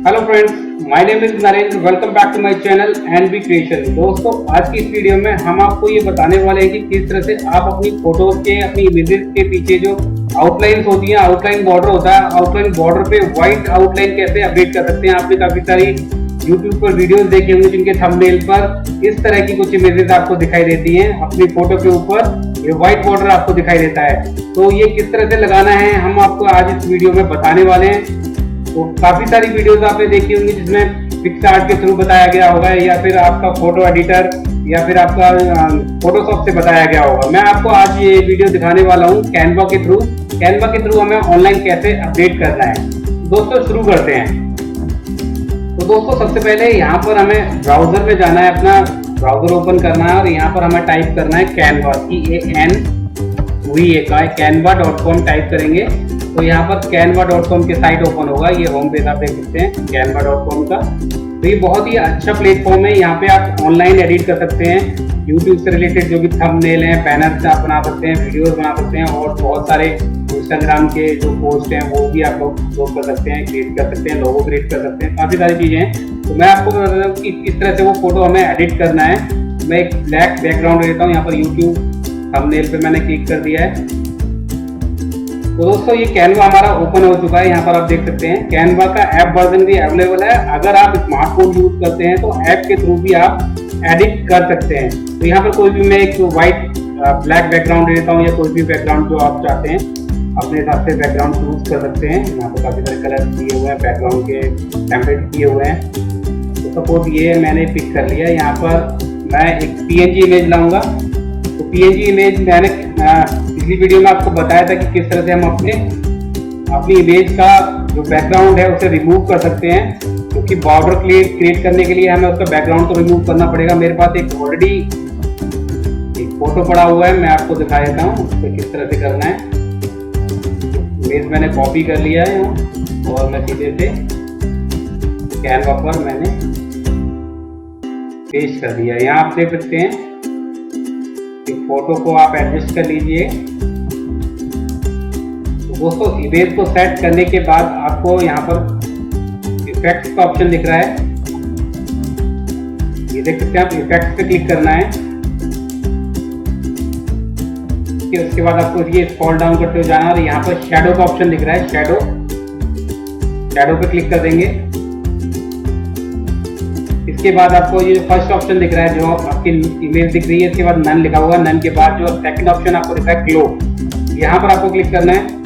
Hello friends, my name is Narendra. Welcome back to my channel NB creation. दोस्तों, आज की इस वीडियो में हम आपको ये बताने वाले हैं कि किस तरह से आप अपनी फोटोज के, अपनी इमेजेस के पीछे जो आउटलाइंस होती हैं, आउटलाइन बॉर्डर होता है, आउटलाइन बॉर्डर पे व्हाइट आउटलाइन कैसे अपडेट कर सकते हैं। आपने काफी सारी YouTube पर वीडियोस देखी होंगी जिनके थंबनेल पर इस तरह की कुछ इमेजेस आपको दिखाई देती हैं। अपनी फोटो के ऊपर ये व्हाइट बॉर्डर आपको दिखाई देता है, तो ये किस तरह से लगाना है हम आपको आज इस वीडियो में बताने वाले हैं। तो काफी सारी वीडियोस आपने देखी होंगी जिसमें पिक्स आर्ट के थ्रू बताया गया होगा, या फिर आपका फोटो एडिटर, या फिर आपका फोटोशॉप से बताया गया होगा। मैं आपको आज ये वीडियो दिखाने वाला हूँ कैनवा के थ्रू। कैनवा के थ्रू हमें ऑनलाइन कैसे अपडेट करना है। दोस्तों, शुरू करते हैं। तो दोस्तों, सबसे पहले यहाँ पर हमें ब्राउजर में जाना है, अपना ब्राउजर ओपन करना है और यहाँ पर हमें टाइप करना है कैनवा, canva.com टाइप करेंगे तो यहाँ पर canva.com के साइट ओपन होगा। ये होम पेज आप देख सकते हैं canva.com का। तो ये बहुत ही अच्छा प्लेटफॉर्म है। यहाँ पे आप ऑनलाइन एडिट कर सकते हैं, यूट्यूब से रिलेटेड जो भी थंबनेल हैं, बैनर्स आप बना सकते हैं, वीडियोस बना सकते हैं, और बहुत सारे इंस्टाग्राम के जो पोस्ट हैं वो भी आप लोग कर सकते हैं, क्रिएट कर सकते हैं, लोगो क्रिएट कर सकते हैं, काफ़ी सारी चीज़ें हैं। तो मैं आपको बता रहा हूँ कि किस तरह से वो फोटो हमें एडिट करना है। मैं एक ब्लैक बैकग्राउंड लेता हूँ। यहाँ पर यूट्यूब थंबनेल पे मैंने क्लिक कर दिया है। तो दोस्तों, ये कैनवा हमारा ओपन हो चुका है। यहाँ पर आप देख सकते हैं कैनवा का ऐप वर्जन भी अवेलेबल है। अगर आप स्मार्टफोन यूज करते हैं तो ऐप के थ्रू भी आप एडिट कर सकते हैं। तो यहाँ पर कोई भी मैं एक व्हाइट ब्लैक बैकग्राउंड लेता हूँ, या कोई भी बैकग्राउंड जो आप चाहते हैं अपने हिसाब से बैकग्राउंड चूज कर सकते हैं। यहाँ पर काफी सारे कलर किए हुए हैं, बैकग्राउंड के टेम्पलेट किए हुए हैं। तो सपोज ये मैंने पिक कर लिया। यहाँ पर मैं एक PNG इमेज लाऊंगा। तो PNG इमेज मैंने पिछली वीडियो में आपको बताया था कि किस तरह से हम अपनी इमेज का जो बैकग्राउंड है उसे रिमूव कर सकते हैं, क्योंकि बॉर्डर क्रिएट करने के लिए हमें उसका बैकग्राउंड तो रिमूव करना पड़ेगा। मेरे पास एक ऑलरेडी एक फोटो पड़ा हुआ है, मैं आपको दिखा देता हूँ उसको किस तरह से करना है। इमेज मैंने कॉपी कर लिया है और मैं सीधे से कैनवा पर मैंने पेस्ट कर दिया। यहाँ आप देख सकते हैं कि फोटो को आप एडजस्ट कर लीजिए। तो दोस्तों, इमेज को सेट करने के बाद आपको यहाँ पर इफेक्ट्स का ऑप्शन दिख रहा है। ये देख सकते हैं आप, इफेक्ट्स पे क्लिक करना है। उसके बाद आपको ये स्क्रॉल डाउन करते हुए जाना और यहाँ पर शैडो का ऑप्शन दिख रहा है। शैडो पे क्लिक कर देंगे। इसके बाद आपको ये फर्स्ट ऑप्शन दिख रहा है, जो आपकी इमेज दिख रही है, इसके बाद नन लिखा हुआ है। नन के बाद जो सेकंड ऑप्शन आपको दिख रहा है क्लो, यहाँ पर आपको क्लिक करना है।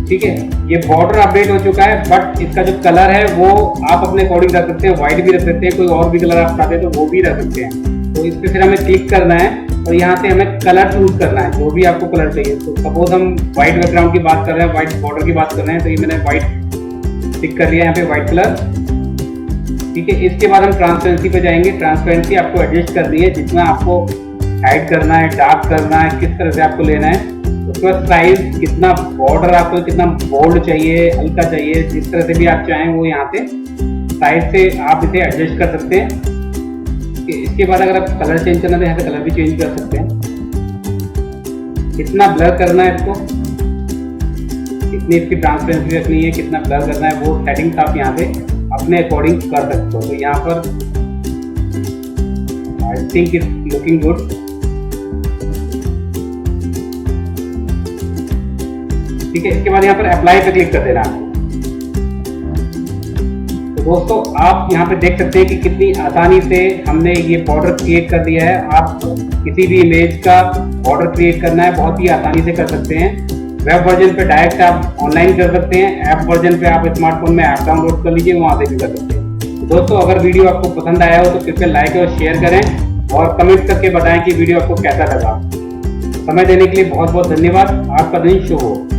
ठीक है, ये बॉर्डर अपडेट हो चुका है, बट इसका जो कलर है वो आप अपने अकॉर्डिंग रख सकते हैं। व्हाइट भी रख सकते हैं, कोई और भी कलर आप चाहते हैं तो वो भी रख सकते हैं। तो इस पर फिर हमें क्लिक करना है और यहाँ से हमें कलर चूज करना है, जो भी आपको कलर चाहिए। तो सपोज हम व्हाइट बैकग्राउंड की बात कर रहे हैं, व्हाइट बॉर्डर की बात कर रहे हैं, तो ये मैंने व्हाइट टिक कर लिया यहाँ पे, व्हाइट कलर। ठीक है, इसके बाद हम ट्रांसपेरेंसी पे जाएंगे। ट्रांसपेरेंसी आपको एडजस्ट करनी है, जितना आपको हाइड करना है, डार्क करना है, किस तरह से आपको लेना है। उसके बाद साइज, कितना बॉर्डर आपको, कितना बोल्ड चाहिए, हल्का चाहिए, जिस तरह से भी आप चाहें वो यहाँ से साइज से आप इसे एडजस्ट कर सकते हैं। इसके बाद अगर आप कलर चेंज करना है तो यहाँ पे कलर भी चेंज कर सकते हैं। कितना ब्लर करना है इसको, कितनी इसकी ट्रांसपेरेंसी रखनी है, कितना ब्लर करना है, वो सेटिंग्स आप यहाँ पे अपने अकॉर्डिंग कर सकते हो। तो यहाँ पर I think it's looking good. ठीक है, इसके बाद यहाँ पर अप्लाई पे क्लिक कर देना है। तो दोस्तों, आप यहाँ पे देख सकते हैं कि कितनी आसानी से हमने ये बॉर्डर क्रिएट कर दिया है। आप किसी भी इमेज का बॉर्डर क्रिएट करना है बहुत ही आसानी से कर सकते हैं। वेब वर्जन पे डायरेक्ट आप ऑनलाइन कर सकते हैं, ऐप वर्जन पे आप स्मार्टफोन में ऐप डाउनलोड कर लीजिए, वहां से भी कर सकते हैं। तो दोस्तों, अगर वीडियो आपको पसंद आया हो तो कृपया लाइक और शेयर करें और कमेंट करके बताएं कि वीडियो आपको कैसा लगा। समय देने के लिए बहुत बहुत धन्यवाद। आपका दिन शुभ हो।